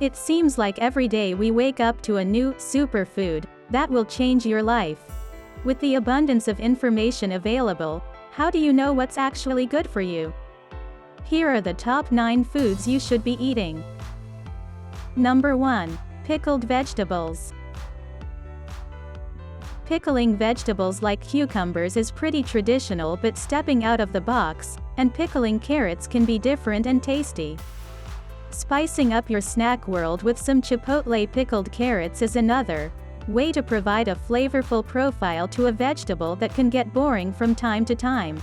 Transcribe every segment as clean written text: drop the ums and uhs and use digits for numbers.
It seems like every day we wake up to a new superfood that will change your life. With the abundance of information available, how do you know what's actually good for you? Here are the top 9 foods you should be eating. Number 1. Pickled vegetables. Pickling vegetables like cucumbers is pretty traditional, but stepping out of the box, and pickling carrots can be different and tasty. Spicing up your snack world with some chipotle pickled carrots is another way to provide a flavorful profile to a vegetable that can get boring from time to time.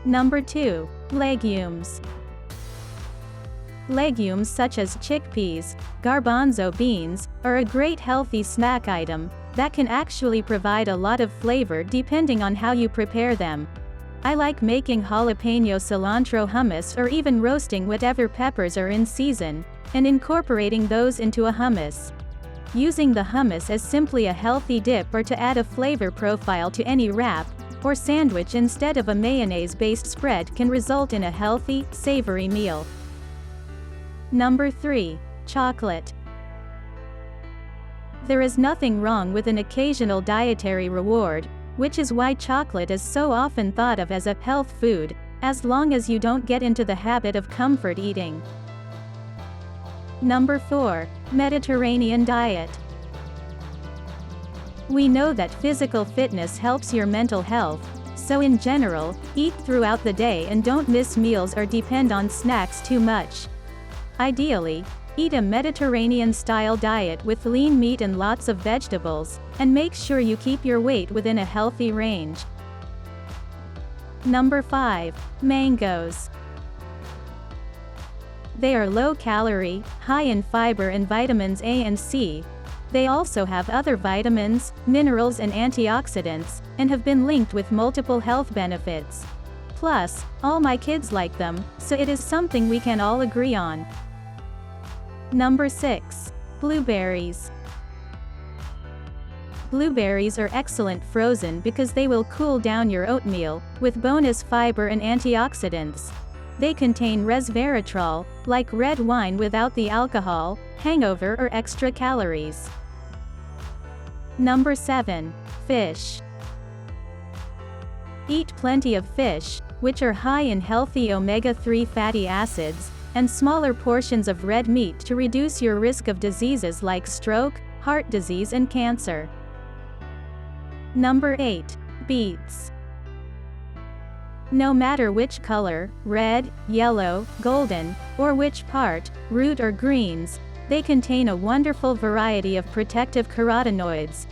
Number 2. Legumes. Legumes such as chickpeas, garbanzo beans, are a great healthy snack item that can actually provide a lot of flavor depending on how you prepare them. I like making jalapeno cilantro hummus or even roasting whatever peppers are in season, and incorporating those into a hummus. Using the hummus as simply a healthy dip or to add a flavor profile to any wrap or sandwich instead of a mayonnaise-based spread can result in a healthy, savory meal. Number 3. Chocolate. There is nothing wrong with an occasional dietary reward, which is why chocolate is so often thought of as a health food, as long as you don't get into the habit of comfort eating. Number 4. Mediterranean diet. We know that physical fitness helps your mental health, so in general, eat throughout the day and don't miss meals or depend on snacks too much. Ideally, eat a Mediterranean-style diet with lean meat and lots of vegetables, and make sure you keep your weight within a healthy range. Number 5. Mangoes. They are low-calorie, high in fiber and vitamins A and C. They also have other vitamins, minerals and antioxidants, and have been linked with multiple health benefits. Plus, all my kids like them, so it is something we can all agree on. Number 6. Blueberries. Blueberries are excellent frozen because they will cool down your oatmeal, with bonus fiber and antioxidants. They contain resveratrol, like red wine without the alcohol, hangover or extra calories. Number 7. Fish. Eat plenty of fish, which are high in healthy omega-3 fatty acids, and smaller portions of red meat to reduce your risk of diseases like stroke, heart disease and cancer. Number 8. Beets. No matter which color, red, yellow, golden, or which part, root or greens, they contain a wonderful variety of protective carotenoids.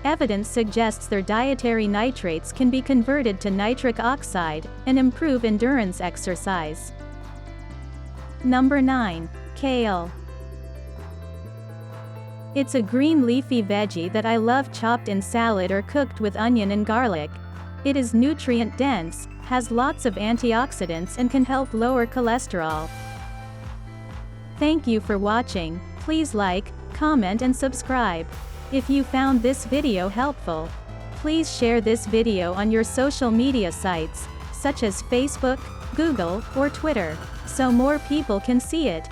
Evidence suggests their dietary nitrates can be converted to nitric oxide and improve endurance exercise. Number 9. Kale. It's a green leafy veggie that I love chopped in salad or cooked with onion and garlic. It is nutrient-dense, has lots of antioxidants and can help lower cholesterol. Thank you for watching. Please like, comment and subscribe. If you found this video helpful, please share this video on your social media sites, such as Facebook, Google, or Twitter, so more people can see it.